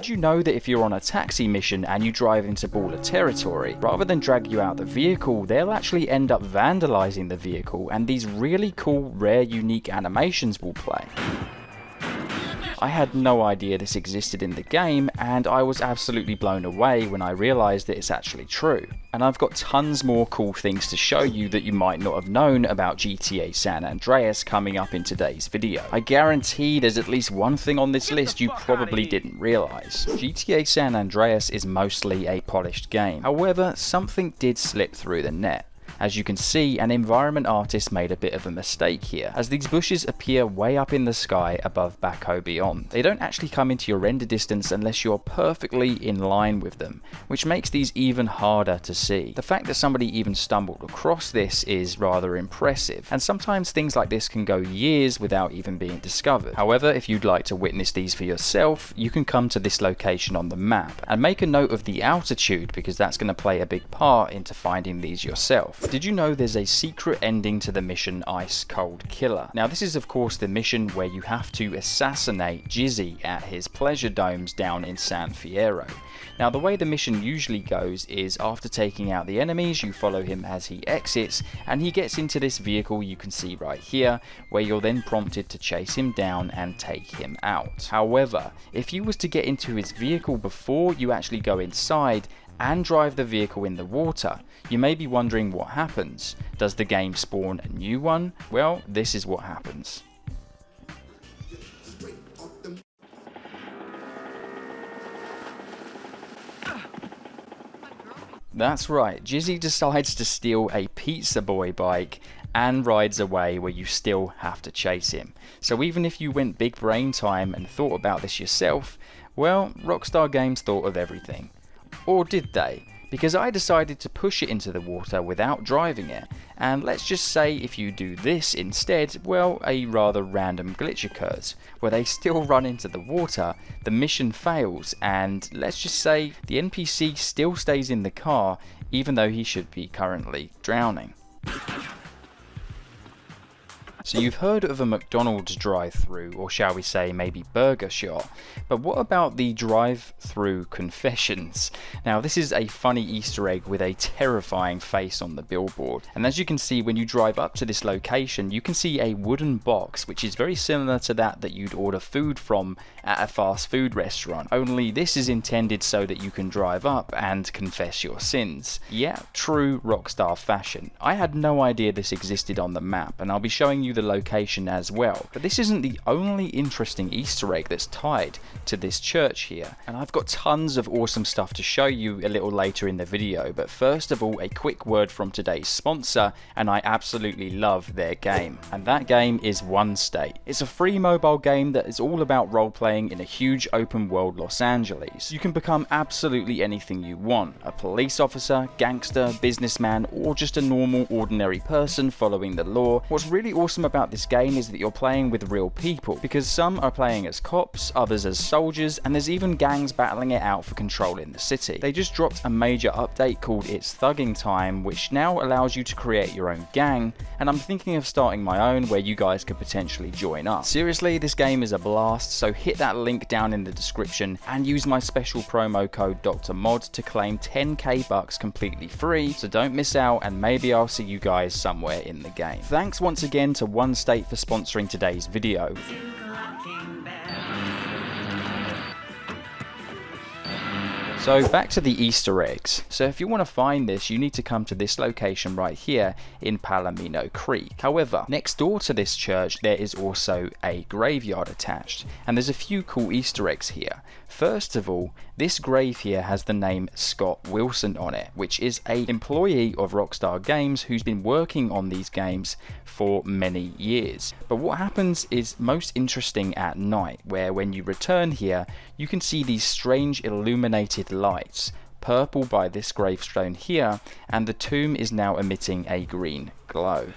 did you know that if you're on a taxi mission and you drive into baller territory, rather than drag you out the vehicle, they'll actually end up vandalizing the vehicle and these really cool, rare, unique animations will play. I had no idea this existed in the game, and I was absolutely blown away when I realised that it's actually true. And I've got tons more cool things to show you that you might not have known about GTA San Andreas coming up in today's video. I guarantee there's at least one thing on this list you probably didn't realise. GTA San Andreas is mostly a polished game. However, something did slip through the net. As you can see, an environment artist made a bit of a mistake here, as these bushes appear way up in the sky above Baco Beyond. They don't actually come into your render distance unless you're perfectly in line with them, which makes these even harder to see. The fact that somebody even stumbled across this is rather impressive, and sometimes things like this can go years without even being discovered. However, if you'd like to witness these for yourself, you can come to this location on the map, and make a note of the altitude because that's going to play a big part into finding these yourself. Did you know there's a secret ending to the mission Ice Cold Killer? Now this is of course the mission where you have to assassinate Jizzy at his pleasure domes down in San Fierro. Now the way the mission usually goes is after taking out the enemies, you follow him as he exits and he gets into this vehicle you can see right here, where you're then prompted to chase him down and take him out. However, if you was to get into his vehicle before you actually go inside and drive the vehicle in the water, you may be wondering what happens. Does the game spawn a new one? Well, this is what happens. That's right, Jizzy decides to steal a Pizza Boy bike and rides away where you still have to chase him. So even if you went big brain time and thought about this yourself, well, Rockstar Games thought of everything. Or did they? Because I decided to push it into the water without driving it, and let's just say if you do this instead, well, a rather random glitch occurs, where they still run into the water, the mission fails, and let's just say the NPC still stays in the car even though he should be currently drowning. So you've heard of a McDonald's drive-thru, or shall we say maybe burger shop, but what about the drive-thru confessions? Now this is a funny Easter egg with a terrifying face on the billboard, and as you can see when you drive up to this location you can see a wooden box which is very similar to that you'd order food from at a fast food restaurant, only this is intended so that you can drive up and confess your sins. Yeah, true Rockstar fashion. I had no idea this existed on the map, and I'll be showing you the location as well. But this isn't the only interesting Easter egg that's tied to this church here, and I've got tons of awesome stuff to show you a little later in the video, but first of all a quick word from today's sponsor, and I absolutely love their game, and that game is One State. It's a free mobile game that is all about role-playing in a huge open world Los Angeles. You can become absolutely anything you want, a police officer, gangster, businessman, or just a normal ordinary person following the law. What's really awesome about this game is that you're playing with real people, because some are playing as cops, others as soldiers, and there's even gangs battling it out for control in the city. They just dropped a major update called It's Thugging Time, which now allows you to create your own gang, and I'm thinking of starting my own where you guys could potentially join up. Seriously, this game is a blast, so hit that link down in the description and use my special promo code DrMod to claim 10k bucks completely free, so don't miss out, and maybe I'll see you guys somewhere in the game. Thanks once again to One State for sponsoring today's video. So back to the Easter eggs. So if you want to find this, you need to come to this location right here in Palomino Creek. However, next door to this church there is also a graveyard attached, and there's a few cool Easter eggs here. First of all, this grave here has the name Scott Wilson on it, which is an employee of Rockstar Games who's been working on these games for many years. But what happens is most interesting at night, where when you return here, you can see these strange illuminated lights, purple by this gravestone here, and the tomb is now emitting a green glow.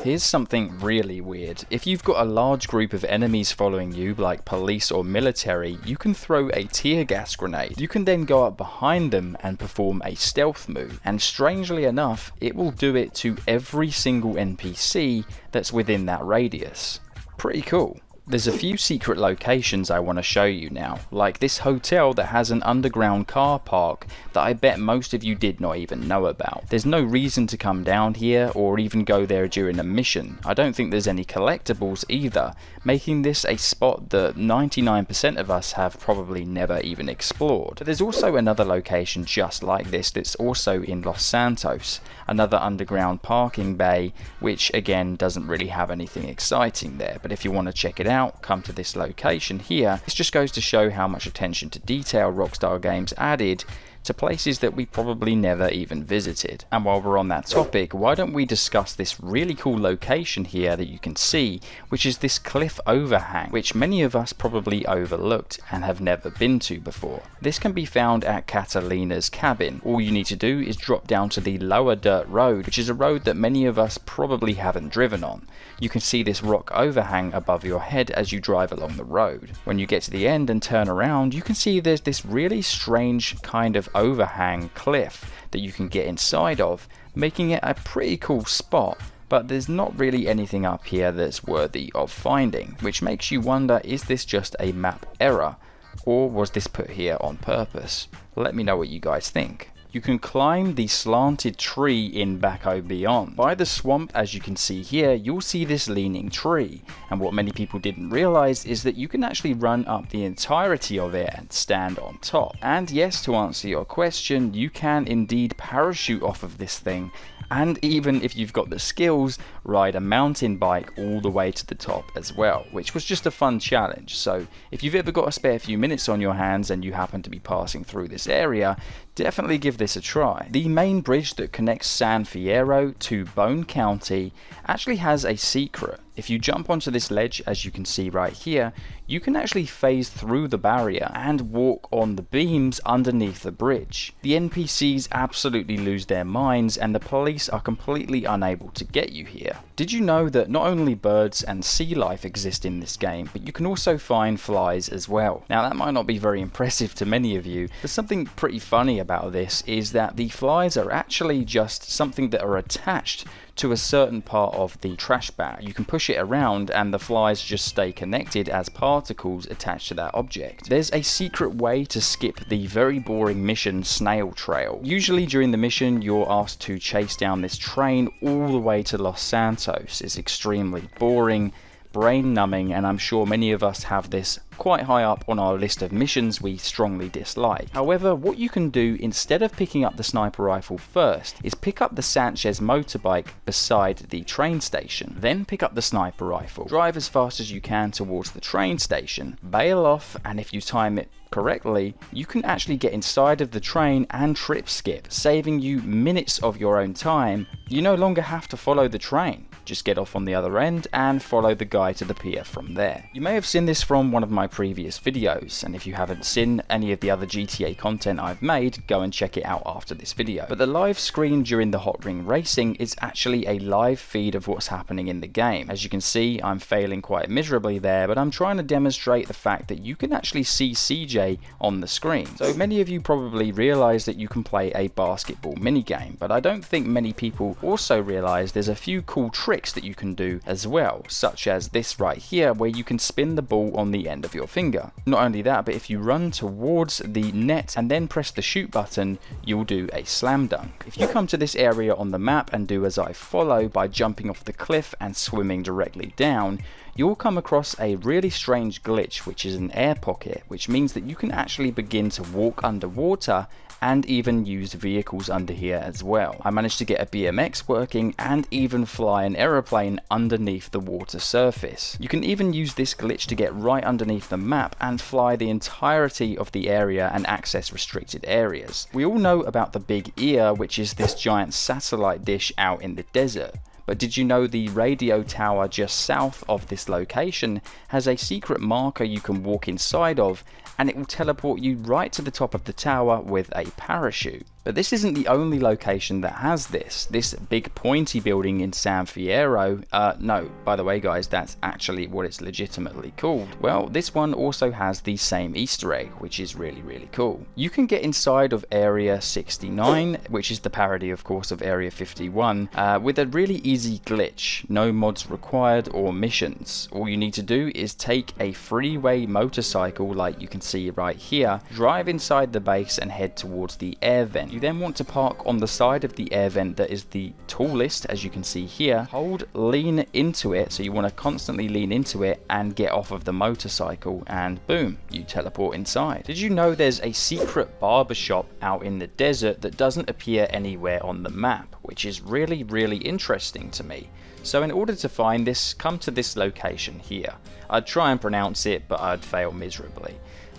Here's something really weird. If you've got a large group of enemies following you, like police or military, you can throw a tear gas grenade. You can then go up behind them and perform a stealth move, and strangely enough, it will do it to every single NPC that's within that radius. Pretty cool. There's a few secret locations I want to show you now, like this hotel that has an underground car park that I bet most of you did not even know about. There's no reason to come down here or even go there during a mission. I don't think there's any collectibles either, making this a spot that 99% of us have probably never even explored. But there's also another location just like this that's also in Los Santos, another underground parking bay, which again doesn't really have anything exciting there, but if you want to check it out, come to this location here. This just goes to show how much attention to detail Rockstar Games added to places that we probably never even visited. And while we're on that topic, why don't we discuss this really cool location here that you can see, which is this cliff overhang, which many of us probably overlooked and have never been to before. This can be found at Catalina's cabin. All you need to do is drop down to the lower dirt road, which is a road that many of us probably haven't driven on. You can see this rock overhang above your head as you drive along the road. When you get to the end and turn around, you can see there's this really strange kind of overhang cliff that you can get inside of, making it a pretty cool spot. But there's not really anything up here that's worthy of finding, which makes you wonder, is this just a map error, or was this put here on purpose? Let me know what you guys think. You can climb the slanted tree in Baco Beyond. By the swamp, as you can see here, you'll see this leaning tree, and what many people didn't realize is that you can actually run up the entirety of it and stand on top. And yes, to answer your question, you can indeed parachute off of this thing, and even if you've got the skills, ride a mountain bike all the way to the top as well, which was just a fun challenge. So if you've ever got a spare few minutes on your hands and you happen to be passing through this area, definitely give this a try. The main bridge that connects San Fierro to Bone County actually has a secret. If you jump onto this ledge, as you can see right here, you can actually phase through the barrier and walk on the beams underneath the bridge. The NPCs absolutely lose their minds and the police are completely unable to get you here. Did you know that not only birds and sea life exist in this game, but you can also find flies as well? Now that might not be very impressive to many of you, but something pretty funny about this is that the flies are actually just something that are attached to a certain part of the trash bag. You can push it around and the flies just stay connected as particles attached to that object. There's a secret way to skip the very boring mission Snail Trail. Usually during the mission you're asked to chase down this train all the way to Los Santos. It's extremely boring, brain numbing, and I'm sure many of us have this quite high up on our list of missions we strongly dislike. However, what you can do instead of picking up the sniper rifle first is pick up the Sanchez motorbike beside the train station. Then pick up the sniper rifle, drive as fast as you can towards the train station, bail off, and if you time it correctly, you can actually get inside of the train and trip skip, saving you minutes of your own time. You no longer have to follow the train. Just get off on the other end and follow the guy to the pier from there. You may have seen this from one of my previous videos, and if you haven't seen any of the other GTA content I've made, go and check it out after this video. But the live screen during the hot ring racing is actually a live feed of what's happening in the game. As you can see, I'm failing quite miserably there, but I'm trying to demonstrate the fact that you can actually see CJ on the screen. So many of you probably realize that you can play a basketball minigame, but I don't think many people also realize there's a few cool tricks that you can do as well, such as this right here where you can spin the ball on the end of your finger. Not only that, but if you run towards the net and then press the shoot button, you'll do a slam dunk. If you come to this area on the map and do as I follow by jumping off the cliff and swimming directly down, you'll come across a really strange glitch, which is an air pocket, which means that you can actually begin to walk underwater and even use vehicles under here as well. I managed to get a BMX working and even fly an aeroplane underneath the water surface. You can even use this glitch to get right underneath the map and fly the entirety of the area and access restricted areas. We all know about the Big Ear, which is this giant satellite dish out in the desert. But did you know the radio tower just south of this location has a secret marker you can walk inside of, and it will teleport you right to the top of the tower with a parachute? But this isn't the only location that has this. This big pointy building in San Fierro, no, by the way guys, that's actually what it's legitimately called. Well, this one also has the same Easter egg, which is really cool. You can get inside of Area 69, which is the parody of course of Area 51, with a really easy glitch. No mods required or missions. All you need to do is take a freeway motorcycle like you can see right here, drive inside the base and head towards the air vent. You then want to park on the side of the air vent that is the tallest, as you can see here. Hold lean into it, so you want to constantly lean into it and get off of the motorcycle, and boom, you teleport inside. Did you know there's a secret barber shop out in the desert that doesn't appear anywhere on the map, which is really interesting to me? So in order to find this, come to this location here. I'd try and pronounce it, but I'd fail miserably.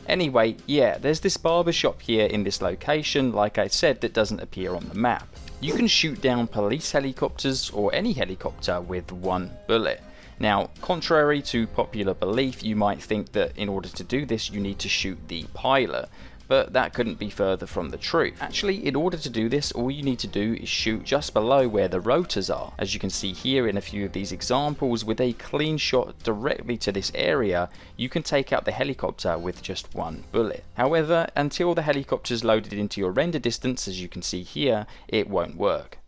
Anyway, yeah, there's this barber shop here in this location, like I said, that doesn't appear on the map. You can shoot down police helicopters or any helicopter with one bullet. Now, contrary to popular belief, you might think that in order to do this you need to shoot the pilot, but that couldn't be further from the truth. Actually, in order to do this, all you need to do is shoot just below where the rotors are. As you can see here in a few of these examples, with a clean shot directly to this area, you can take out the helicopter with just one bullet. However, until the helicopter's loaded into your render distance, as you can see here, it won't work.